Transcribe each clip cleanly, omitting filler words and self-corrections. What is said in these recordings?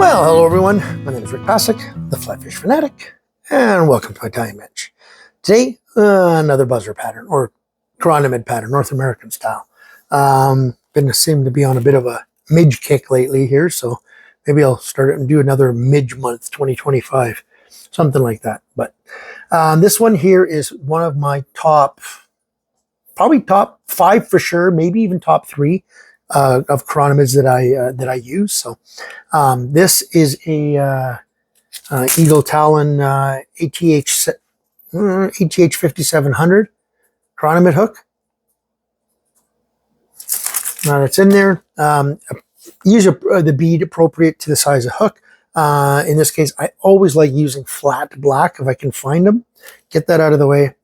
Well, hello everyone. My name is Passek, the FlyFish Fanatic, and welcome to my tying bench. Today, another buzzer pattern, or Chironomid pattern, North American style. Been seem to be on a bit of a midge kick lately here, so maybe I'll start it and do another midge month 2025, something like that. But this one here is one of my probably top 5 for sure, maybe even top 3 of Chironomids that I use. So this is a Eagle Talon ATH 5700 Chironomid hook. Now that's in there. Use the bead appropriate to the size of hook. In this case, I always like using flat black if I can find them. Get that out of the way.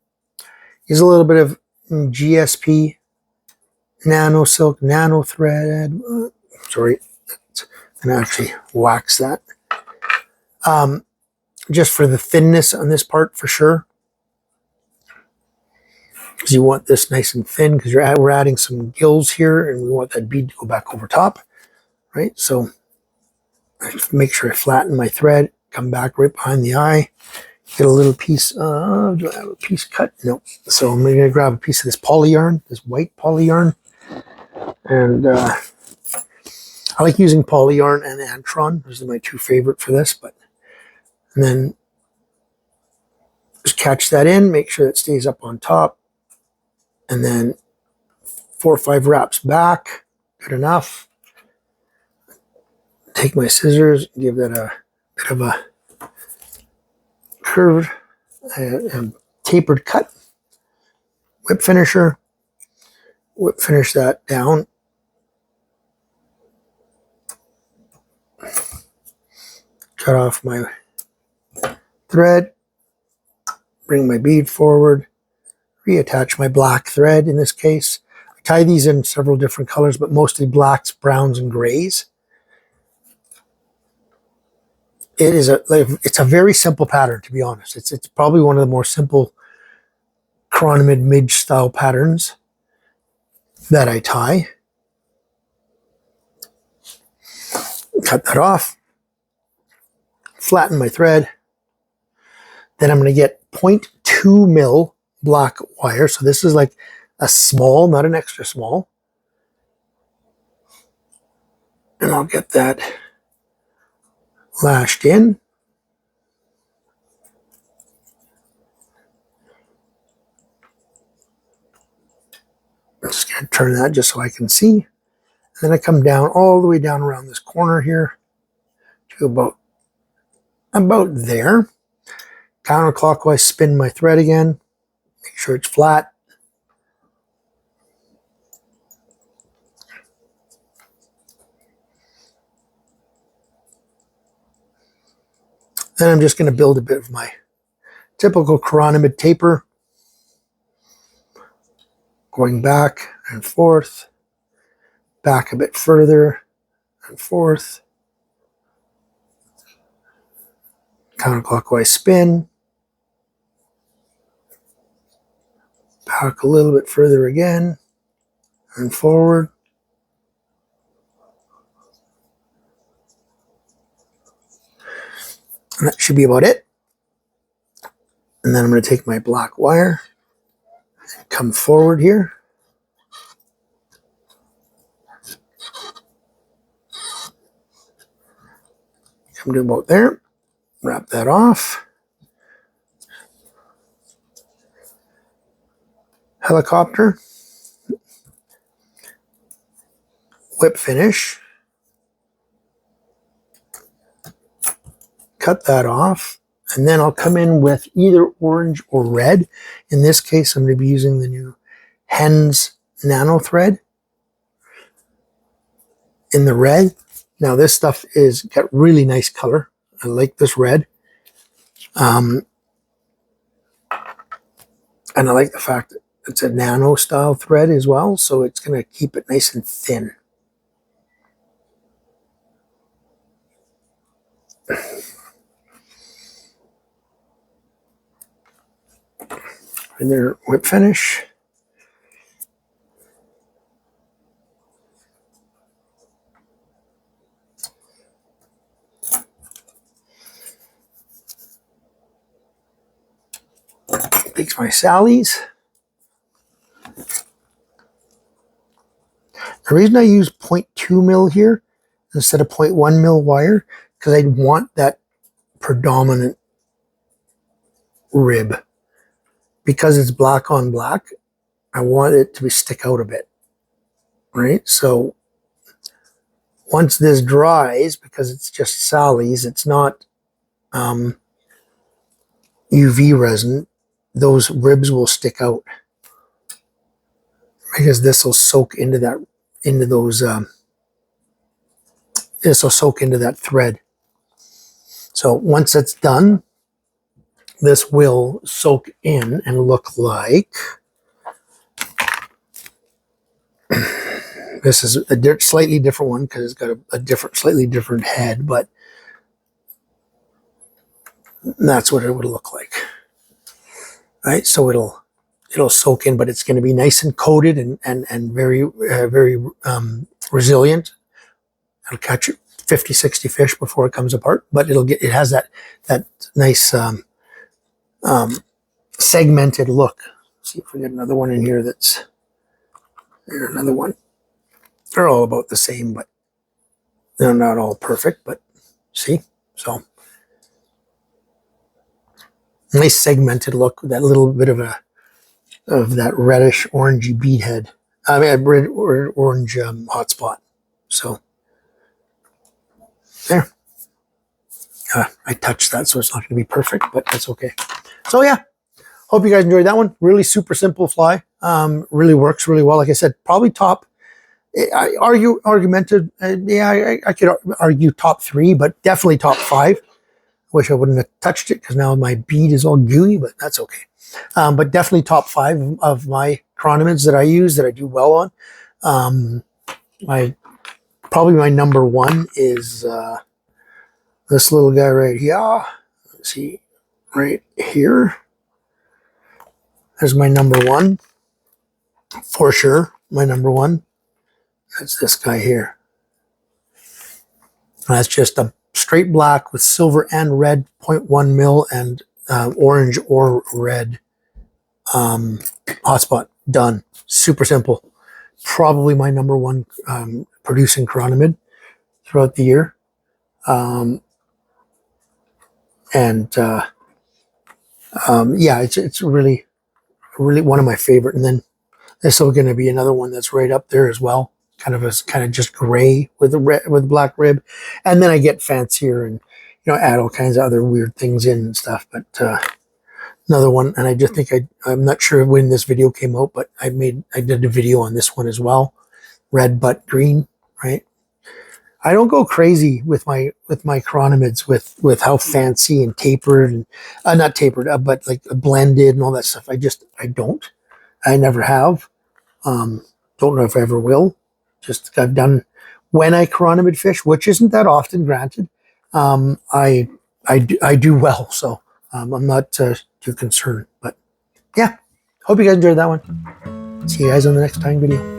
Use a little bit of GSP, Nano Silk, Nanothread. Sorry, I'm gonna actually wax that. Just for the thinness on this part for sure. Because you want this nice and thin, because we're adding some gills here and we want that bead to go back over top, right? So I make sure I flatten my thread, come back right behind the eye, get a little piece of, do I have a piece cut? No. So I'm going to grab a piece of this poly yarn, this white poly yarn. And I like using poly yarn and Antron. Those are my 2 favorite for this. And then just catch that in, make sure it stays up on top. And then 4 or 5 wraps back, good enough. Take my scissors, give that a bit of a curved and tapered cut. Whip finish that down. Cut off my thread, bring my bead forward, reattach my black thread in this case. I tie these in several different colors, but mostly blacks, browns, and grays. It's a very simple pattern, to be honest. It's probably one of the more simple Chironomid midge style patterns that I tie. Cut that off. Flatten my thread. Then I'm going to get 0.2 mil black wire. So this is like a small, not an extra small. And I'll get that lashed in. I'm just going to turn that just so I can see. And then I come down all the way down around this corner here to about there. Counterclockwise spin my thread again. Make sure it's flat. Then I'm just going to build a bit of my typical Chironomid taper. Going back and forth. Back a bit further and forth. Counterclockwise spin. Back a little bit further again and forward. And that should be about it. And then I'm going to take my black wire and come forward here. Come to about there. Wrap that off. Helicopter. Whip finish. Cut that off. And then I'll come in with either orange or red. In this case, I'm going to be using the new Hends Nanothread in the red. Now this stuff is got really nice color. I like this red. And I like the fact that it's a nano style thread as well, so it's going to keep it nice and thin. And their whip finish. Here's my sallies. The reason I use 0.2 mil here instead of 0.1 mil wire, because I want that predominant rib. Because it's black on black, I want it to stick out a bit, right? So once this dries, because it's just sallies, it's not UV resin, those ribs will stick out because this will soak into that, this will soak into that thread. So once it's done, this will soak in and look like this is a slightly different one because it's got a slightly different head, but that's what it would look like, right? So it'll soak in, but it's going to be nice and coated and very resilient. It'll catch 50, 60 fish before it comes apart, but it has that nice segmented look. Let's see if we get another one in here that's there's another one. They're all about the same, but they're not all perfect, but see? So nice segmented look with that little bit of that reddish orangey bead head. I mean, red or orange hotspot. So there. I touched that, so it's not going to be perfect, but that's okay. So yeah, hope you guys enjoyed that one. Really super simple fly. Really works really well. Like I said, probably top. I argumented. I could argue top 3, but definitely top 5. Wish I wouldn't have touched it because now my bead is all gooey, but that's okay. But definitely top 5 of my Chironomids that I use, that I do well on. Probably my number 1 is this little guy right here. Let's see, right here. There's my number 1. For sure, my number 1. That's this guy here. That's just a straight black with silver and red 0.1 mil and orange or red hotspot. Done. Super simple. Probably my number 1 producing Chironomid throughout the year. Yeah, it's really one of my favorite. And then there's still going to be another one that's right up there as well. Kind of just gray with black rib, and then I get fancier and add all kinds of other weird things in and stuff. But another one, and I just think I'm not sure when this video came out, but I did a video on this one as well, red butt green. Right, I don't go crazy with my Chironomids with how fancy and tapered and not tapered, but like blended and all that stuff. I don't. I never have. Don't know if I ever will. Just I've done when I Chironomid fish, which isn't that often, granted. I do well, so I'm not too concerned. But yeah, hope you guys enjoyed that one. See you guys on the next time video.